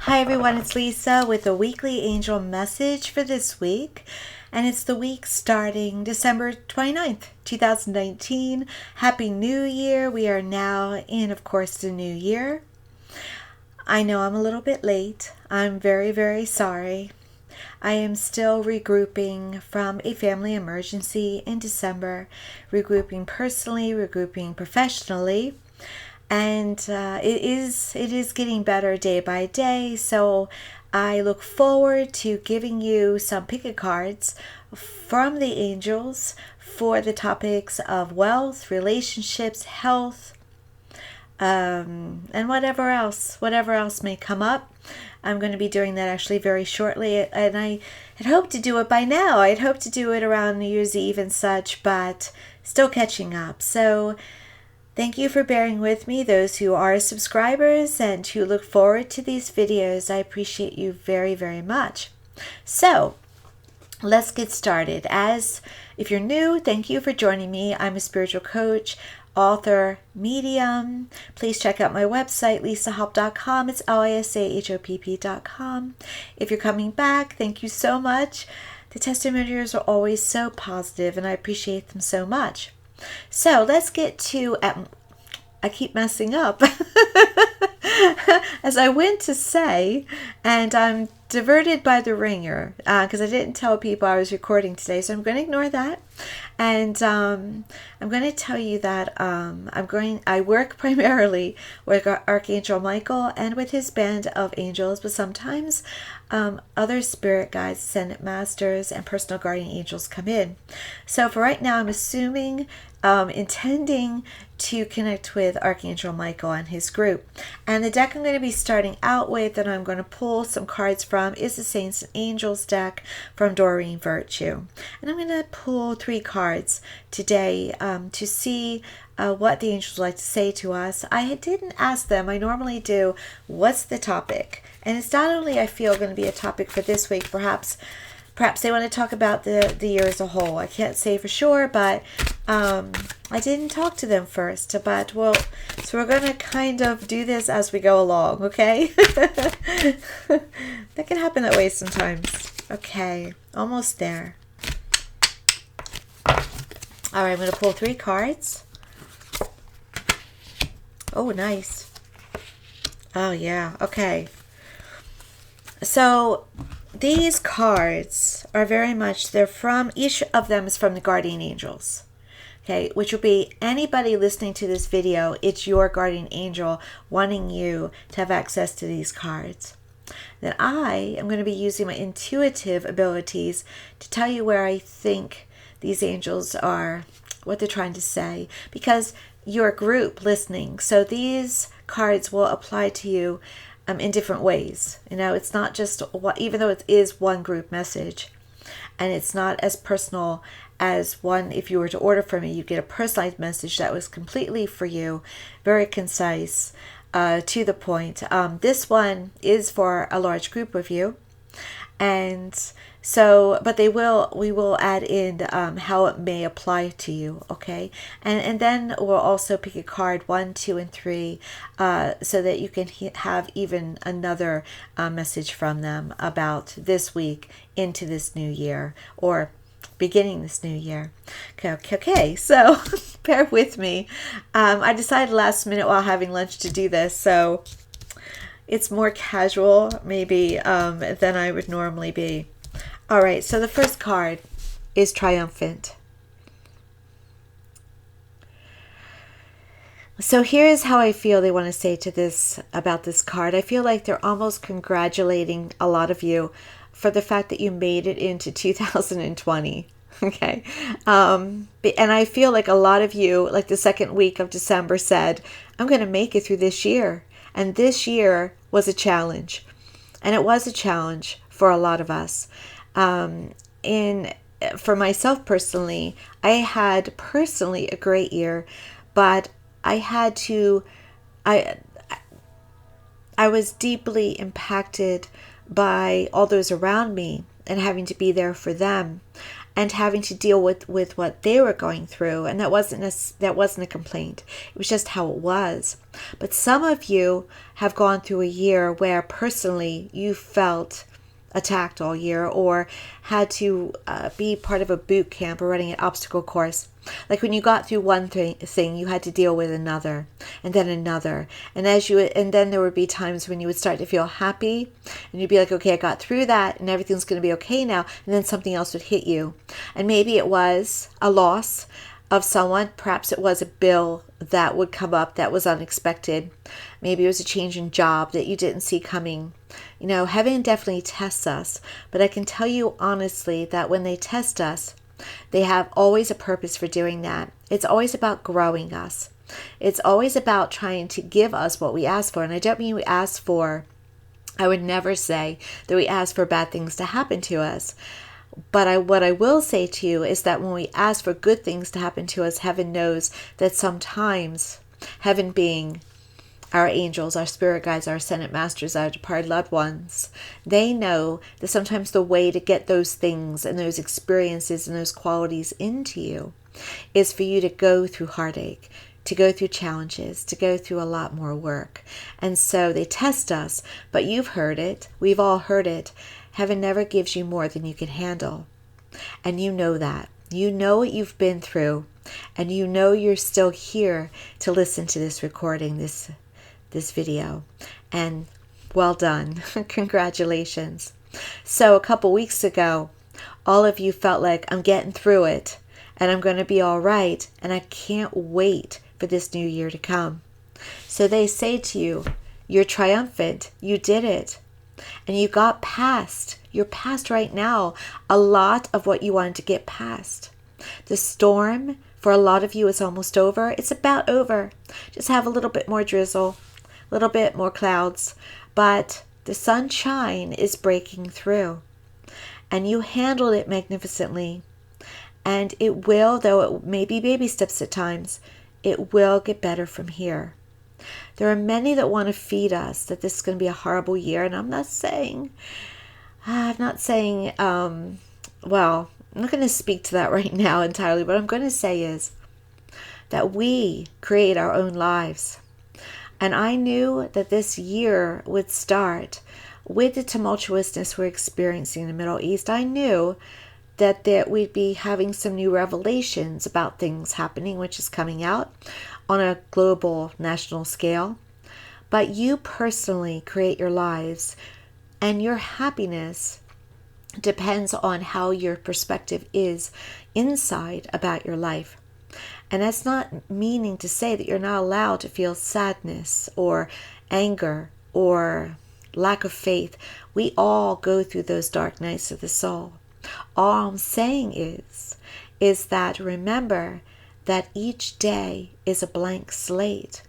Hi everyone, it's Lisa with a weekly angel message for this week. And it's the week starting December 29th, 2019. Happy New Year. We are now in, of course, the new year. I know I'm a little bit late. I'm very, very sorry. I am still regrouping from a family emergency in December, regrouping personally, regrouping professionally. And it is getting better day by day. So I look forward to giving you some pick cards from the angels for the topics of wealth, relationships, health, and whatever else may come up. I'm going to be doing that actually very shortly, and I had hoped to do it by now. I'd hoped to do it around New Year's Eve and such, but still catching up. So thank you for bearing with me, those who are subscribers and who look forward to these videos. I appreciate you very, very much. So let's get started. If you're new, thank you for joining me. I'm a spiritual coach, author, medium. Please check out my website, lisahopp.com. It's lisahopp.com. If you're coming back, thank you so much. The testimonials are always so positive, and I appreciate them so much. So let's get to, I keep messing up, as I went to say, and I'm diverted by the ringer, because I didn't tell people I was recording today, so I'm going to ignore that. And I'm going to tell you that I work primarily with Archangel Michael and with his band of angels, but sometimes other spirit guides, ascendant masters, and personal guardian angels come in. So for right now, I'm intending to connect with Archangel Michael and his group. And the deck I'm going to be starting out with, and I'm going to pull some cards from, is the Saints and Angels deck from Doreen Virtue. And I'm going to pull 3 cards today to see what the angels would like to say to us. I didn't ask them, I normally do, what's the topic? And it's not only, I feel, going to be a topic for this week, perhaps they want to talk about the year as a whole. I can't say for sure, but I didn't talk to them first. So we're going to kind of do this as we go along, okay? That can happen that way sometimes. Okay, almost there. All right, I'm going to pull 3 cards. Oh, nice. Oh, yeah, okay. So these cards are very much, each of them is from the guardian angels, okay, which will be anybody listening to this video. It's your guardian angel wanting you to have access to these cards. Then I am going to be using my intuitive abilities to tell you where I think these angels are, what they're trying to say, because you're a group listening. So these cards will apply to you in different ways. It's not just even though it is one group message, and it's not as personal as one. If you were to order from me, you get a personalized message that was completely for you, very concise, to the point. This one is for a large group of you, and so, but we will add in how it may apply to you, okay? And then we'll also pick a card 1, 2, and 3, so that you can have even another message from them about this week into this new year, or beginning this new year. Okay, so bear with me. I decided last minute while having lunch to do this, so it's more casual maybe than I would normally be. All right, so the first card is Triumphant. So here's how I feel they want to say about this card. I feel like they're almost congratulating a lot of you for the fact that you made it into 2020. Okay. And I feel like a lot of you, like the second week of December, said, I'm going to make it through this year. And this year was a challenge. And it was a challenge for a lot of us. For myself personally, I had personally a great year, but I was deeply impacted by all those around me and having to be there for them. and having to deal with what they were going through. And that wasn't a complaint. It was just how it was. But some of you have gone through a year where personally you felt attacked all year, or had to be part of a boot camp or running an obstacle course. Like when you got through one thing, you had to deal with another, and then another. And then there would be times when you would start to feel happy, and you'd be like, okay, I got through that, and everything's going to be okay now. And then something else would hit you, and maybe it was a loss of someone. Perhaps it was a bill that would come up that was unexpected. Maybe it was a change in job that you didn't see coming. Heaven definitely tests us, but I can tell you honestly that when they test us, they have always a purpose for doing that. It's always about growing us. It's always about trying to give us what we ask for. And I don't mean we ask for, I would never say that we ask for bad things to happen to us. But what I will say to you is that when we ask for good things to happen to us, heaven knows that sometimes, heaven being our angels, our spirit guides, our ascended masters, our departed loved ones, they know that sometimes the way to get those things and those experiences and those qualities into you is for you to go through heartache, to go through challenges, to go through a lot more work. And so they test us, but you've heard it. We've all heard it. Heaven never gives you more than you can handle. And you know that. You know what you've been through, and you know you're still here to listen to this recording, this video. And well done. Congratulations. So a couple weeks ago, all of you felt like, I'm getting through it, and I'm going to be all right, and I can't wait for this new year to come. So they say to you, you're triumphant. You did it. And you got past. You're past right now a lot of what you wanted to get past. The storm, for a lot of you, is almost over. It's about over. Just have a little bit more drizzle, a little bit more clouds. But the sunshine is breaking through. And you handled it magnificently. And it will, though it may be baby steps at times, it will get better from here. There are many that want to feed us that this is going to be a horrible year. And I'm not saying, well, I'm not going to speak to that right now entirely. What I'm going to say is that we create our own lives. And I knew that this year would start with the tumultuousness we're experiencing in the Middle East. I knew that we'd be having some new revelations about things happening, which is coming out on a global national scale. But you personally create your lives, and your happiness depends on how your perspective is inside about your life. And that's not meaning to say that you're not allowed to feel sadness or anger or lack of faith. We all go through those dark nights of the soul. All I'm saying is that remember that each day is a blank slate,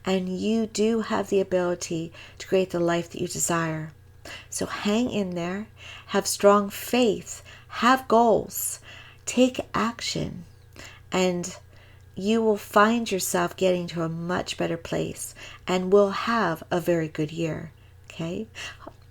and you do have the ability to create the life that you desire. So hang in there, have strong faith, have goals, take action, and you will find yourself getting to a much better place and will have a very good year. Okay?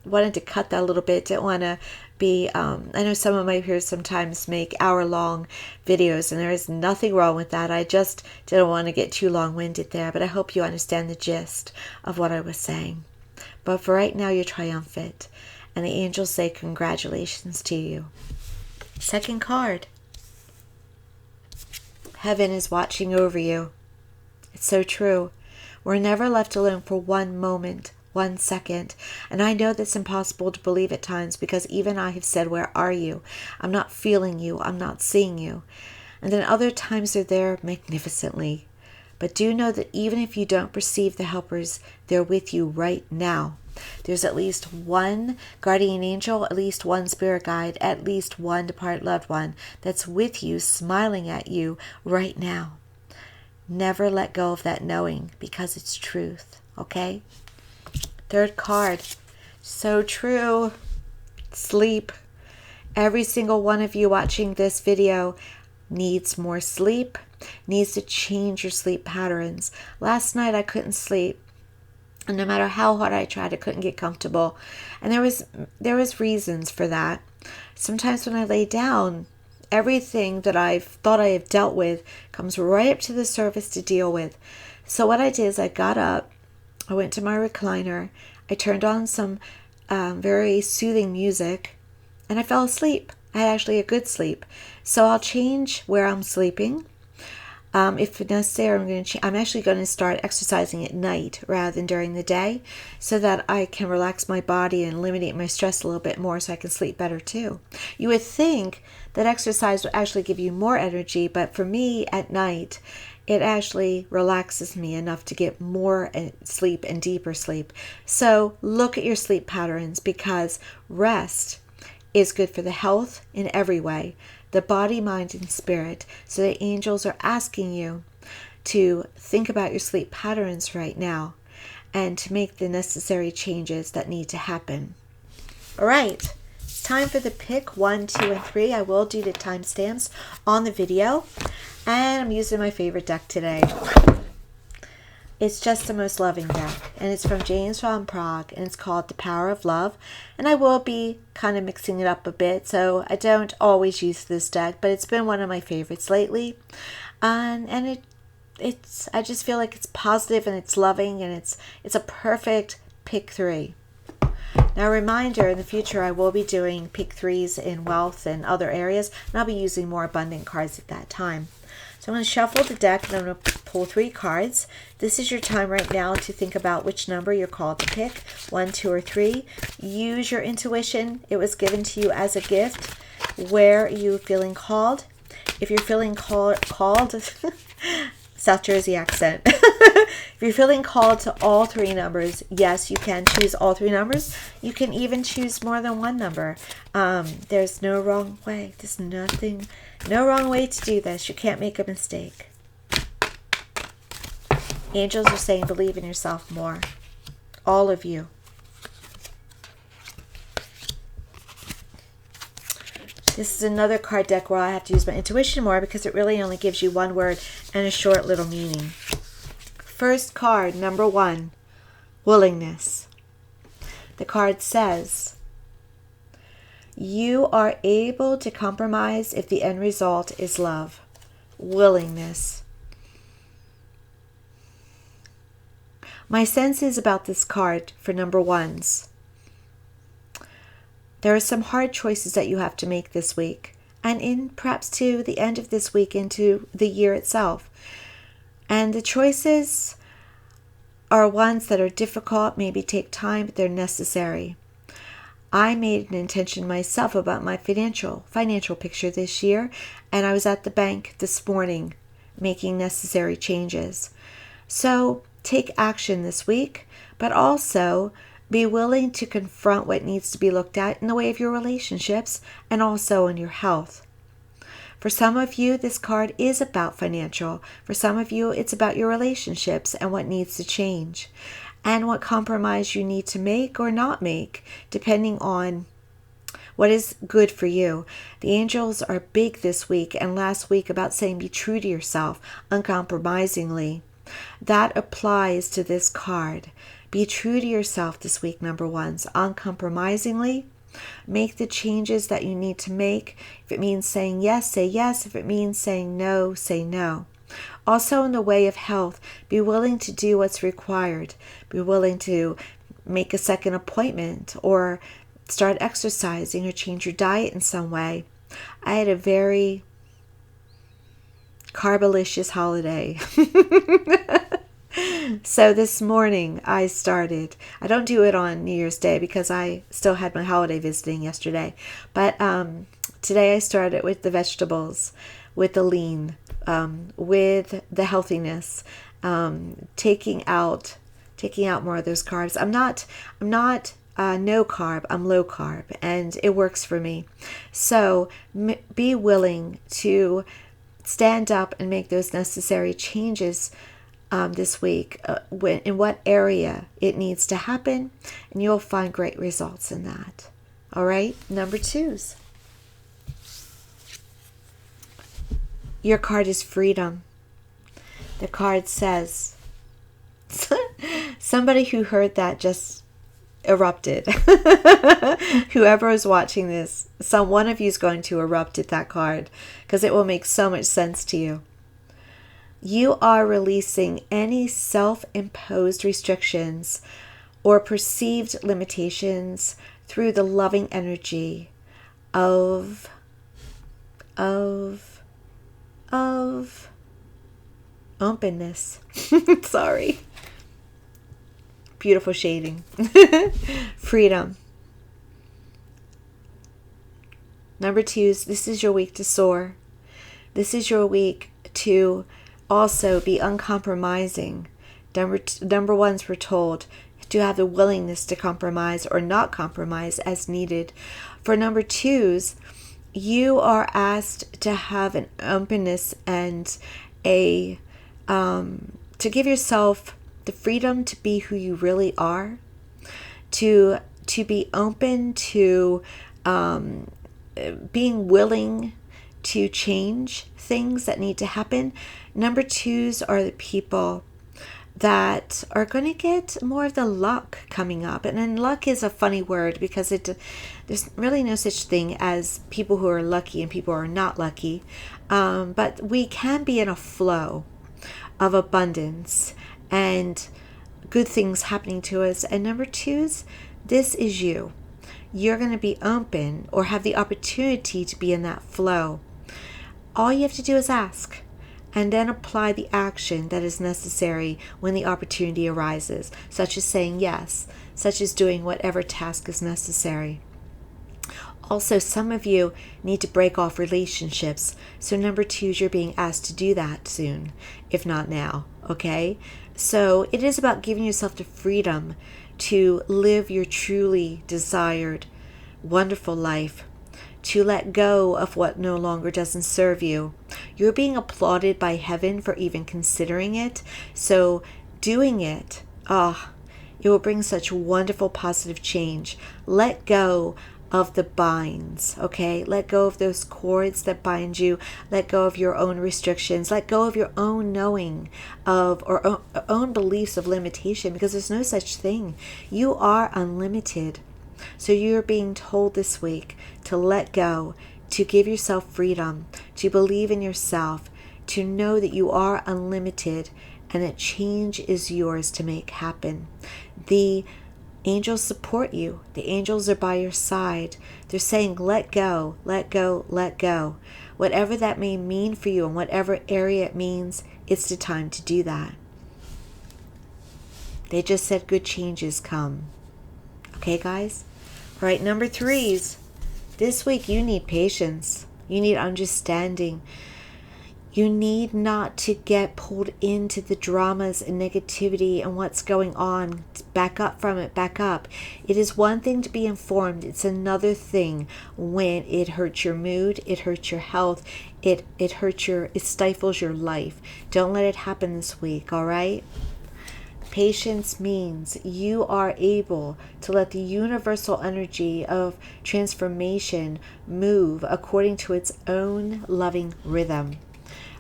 Wanted to cut that a little bit. Didn't want to be, I know some of my peers sometimes make hour-long videos, and there is nothing wrong with that. I just didn't want to get too long-winded there, but I hope you understand the gist of what I was saying. But for right now, you're triumphant, and the angels say congratulations to you. Second card. Heaven is watching over you. It's so true. We're never left alone for one moment, 1 second. And I know that's impossible to believe at times, because even I have said, where are you? I'm not feeling you. I'm not seeing you. And then other times they're there magnificently. But do know that even if you don't perceive the helpers, they're with you right now. There's at least one guardian angel, at least one spirit guide, at least one departed loved one that's with you, smiling at you right now. Never let go of that knowing, because it's truth, okay? Third card, so true. Sleep. Every single one of you watching this video needs more sleep, needs to change your sleep patterns. Last night I couldn't sleep. And no matter how hard I tried, I couldn't get comfortable. And there was reasons for that. Sometimes when I lay down, everything that I've thought I have dealt with comes right up to the surface to deal with. So what I did is I got up, I went to my recliner, I turned on some very soothing music, and I fell asleep. I had actually a good sleep. So I'll change where I'm sleeping. If necessary, I'm actually going to start exercising at night rather than during the day, so that I can relax my body and eliminate my stress a little bit more, so I can sleep better too. You would think that exercise would actually give you more energy, but for me at night, it actually relaxes me enough to get more sleep and deeper sleep. So look at your sleep patterns, because rest is good for the health in every way, the body, mind, and spirit. So the angels are asking you to think about your sleep patterns right now and to make the necessary changes that need to happen. All right, it's time for the pick 1, 2, and 3. I will do the timestamps on the video, and I'm using my favorite deck today. It's just the most loving deck, and it's from James Van Praagh, and it's called The Power of Love. And I will be kind of mixing it up a bit, so I don't always use this deck, but it's been one of my favorites lately. And I just feel like it's positive and it's loving, and it's a perfect pick 3. Now, a reminder, in the future I will be doing pick 3s in wealth and other areas, and I'll be using more abundant cards at that time. So I'm going to shuffle the deck, and I'm going to pull 3 cards. This is your time right now to think about which number you're called to pick, 1, 2, or 3. Use your intuition. It was given to you as a gift. Where are you feeling called? If you're feeling called South Jersey accent. If you're feeling called to all 3 numbers, yes, you can choose all 3 numbers. You can even choose more than one number. There's no wrong way. There's no wrong way to do this. You can't make a mistake. Angels are saying believe in yourself more. All of you. This is another card deck where I have to use my intuition more, because it really only gives you one word and a short little meaning. First card, number 1, willingness. The card says, you are able to compromise if the end result is love. Willingness. My sense is about this card for number 1s. There are some hard choices that you have to make this week, and in perhaps to the end of this week into the year itself. And the choices are ones that are difficult, maybe take time, but they're necessary. I made an intention myself about my financial picture this year, and I was at the bank this morning making necessary changes. So take action this week, but also be willing to confront what needs to be looked at in the way of your relationships and also in your health. For some of you, this card is about financial. For some of you, it's about your relationships and what needs to change, and what compromise you need to make or not make, depending on what is good for you. The angels are big this week and last week about saying be true to yourself uncompromisingly. That applies to this card. Be true to yourself this week, number 1s, uncompromisingly. Make the changes that you need to make. If it means saying yes, say yes. If it means saying no, say no. Also, in the way of health, be willing to do what's required. Be willing to make a second appointment or start exercising or change your diet in some way. I had a very carbolicious holiday. So this morning I don't do it on New Year's Day because I still had my holiday visiting yesterday. But today I started with the vegetables, with the lean, with the healthiness, taking out more of those carbs. I'm not no carb, I'm low carb, and it works for me. So be willing to stand up and make those necessary changes this week, in what area it needs to happen, and you'll find great results in that. All right, number 2s. Your card is freedom. The card says, somebody who heard that just erupted. Whoever is watching this, one of you is going to erupt at that card because it will make so much sense to you. You are releasing any self-imposed restrictions or perceived limitations through the loving energy of openness. Sorry. Beautiful shading. Freedom. Number 2, this is your week to soar. This is your week to also be uncompromising. Number ones, we're told to have the willingness to compromise or not compromise as needed. For number 2s, you are asked to have an openness and to give yourself the freedom to be who you really are, to be open to being willing to change things that need to happen. Number 2s are the people that are going to get more of the luck coming up. And then luck is a funny word because there's really no such thing as people who are lucky and people who are not lucky. But we can be in a flow of abundance and good things happening to us. And number 2s, this is you. You're going to be open or have the opportunity to be in that flow. All you have to do is ask and then apply the action that is necessary when the opportunity arises, such as saying yes, such as doing whatever task is necessary. Also, some of you need to break off relationships. So number 2s, you're being asked to do that soon, if not now, okay? So it is about giving yourself the freedom to live your truly desired, wonderful life, to let go of what no longer doesn't serve you. You're being applauded by heaven for even considering it. So doing it, it will bring such wonderful positive change. Let go of the binds, okay? Let go of those cords that bind you. Let go of your own restrictions. Let go of your own knowing of or own beliefs of limitation, because there's no such thing. You are unlimited. So you're being told this week to let go, to give yourself freedom, to believe in yourself, to know that you are unlimited and that change is yours to make happen. The angels support you. The angels are by your side. They're saying, let go, let go, let go. Whatever that may mean for you and whatever area it means, it's the time to do that. They just said good changes come. Okay, guys? All right, number 3s. This week you need patience. You need understanding. You need not to get pulled into the dramas and negativity and what's going on. Back up from it, back up. It is one thing to be informed. It's another thing when it hurts your mood, it hurts your health, it stifles your life. Don't let it happen this week, all right? Patience means you are able to let the universal energy of transformation move according to its own loving rhythm.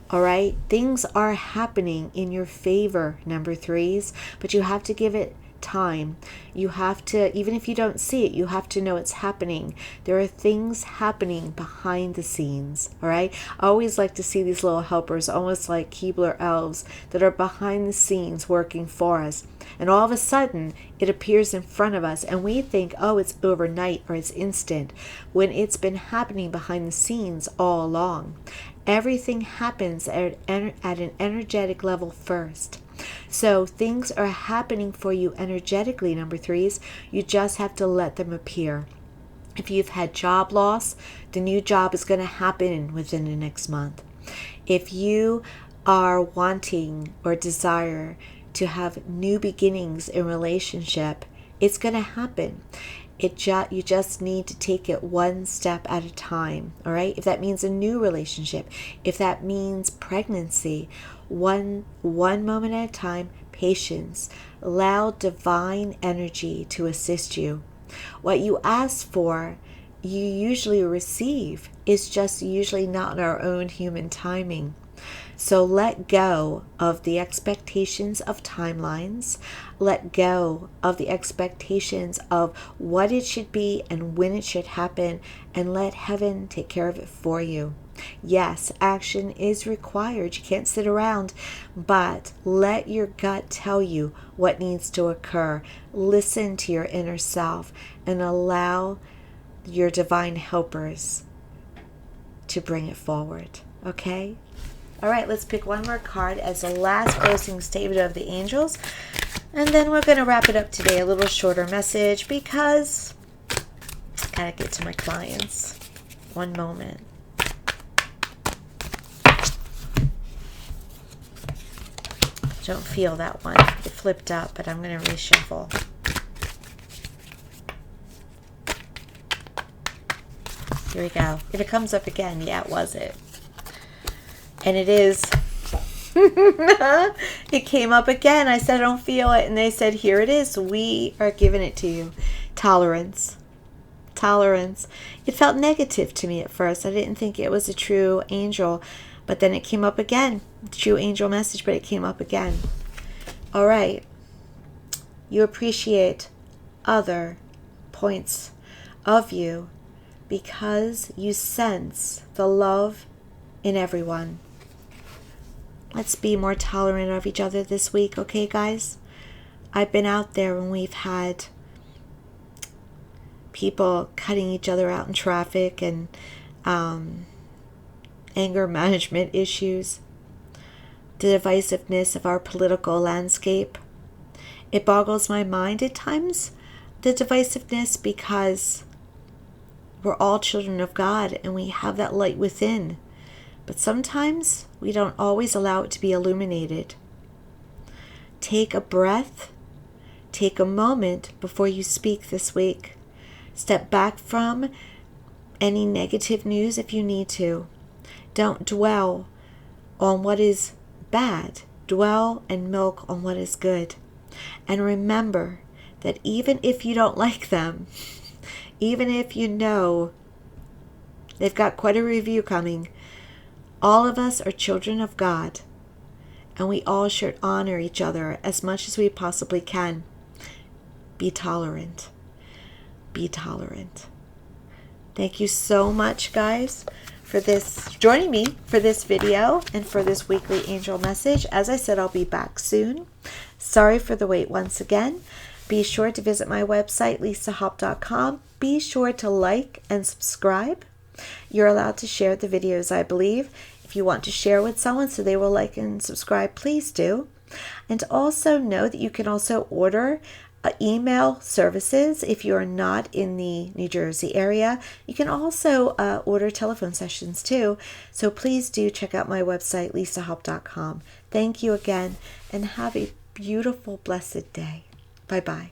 All right, things are happening in your favor, number 3s, but you have to give it time. You have to, even if you don't see it, you have to know it's happening. There are things happening behind the scenes, all right? I always like to see these little helpers, almost like Keebler elves, that are behind the scenes working for us. And all of a sudden, it appears in front of us, and we think, oh, it's overnight or it's instant, when it's been happening behind the scenes all along. Everything happens at an energetic level first. So things are happening for you energetically, number 3s. You just have to let them appear. If you've had job loss, the new job is going to happen within the next month. If you are wanting or desire to have new beginnings in relationship, it's going to happen. You just need to take it one step at a time, all right? If that means a new relationship, if that means pregnancy, one moment at a time, patience. Allow divine energy to assist you. What you ask for, you usually receive. It's just usually not in our own human timing. So let go of the expectations of timelines. Let go of the expectations of what it should be and when it should happen, and let heaven take care of it for you. Yes, action is required. You can't sit around, but let your gut tell you what needs to occur. Listen to your inner self and allow your divine helpers to bring it forward. Okay? All right, let's pick one more card as the last closing statement of the angels. And then we're going to wrap it up today. A little shorter message because I gotta get to my clients. One moment. Don't feel that one. It flipped up, but I'm going to reshuffle. Here we go. If it comes up again, yeah, it was it. And it is. It came up again. I said, I don't feel it. And they said, here it is. We are giving it to you. Tolerance. Tolerance. It felt negative to me at first. I didn't think it was a true angel. But then it came up again. True angel message, but it came up again. All right. You appreciate other points of you because you sense the love in everyone. Let's be more tolerant of each other this week, okay, guys? I've been out there when we've had people cutting each other out in traffic and anger management issues, the divisiveness of our political landscape. It boggles my mind at times, the divisiveness, because we're all children of God and we have that light within. But sometimes we don't always allow it to be illuminated. Take a breath. Take a moment before you speak this week. Step back from any negative news if you need to. Don't dwell on what is bad. Dwell and milk on what is good. And remember that even if you don't like them, even if you know they've got quite a review coming, all of us are children of God, and we all should honor each other as much as we possibly can. Be tolerant. Be tolerant. Thank you so much, guys, for joining me for this video and for this weekly angel message. As I said, I'll be back soon. Sorry for the wait once again. Be sure to visit my website, lisahaupt.com. Be sure to like and subscribe. You're allowed to share the videos, I believe. If you want to share with someone so they will like and subscribe, please do. And also know that you can also order email services if you're not in the New Jersey area. You can also order telephone sessions too. So please do check out my website, lisahaupt.com. Thank you again, and have a beautiful, blessed day. Bye-bye.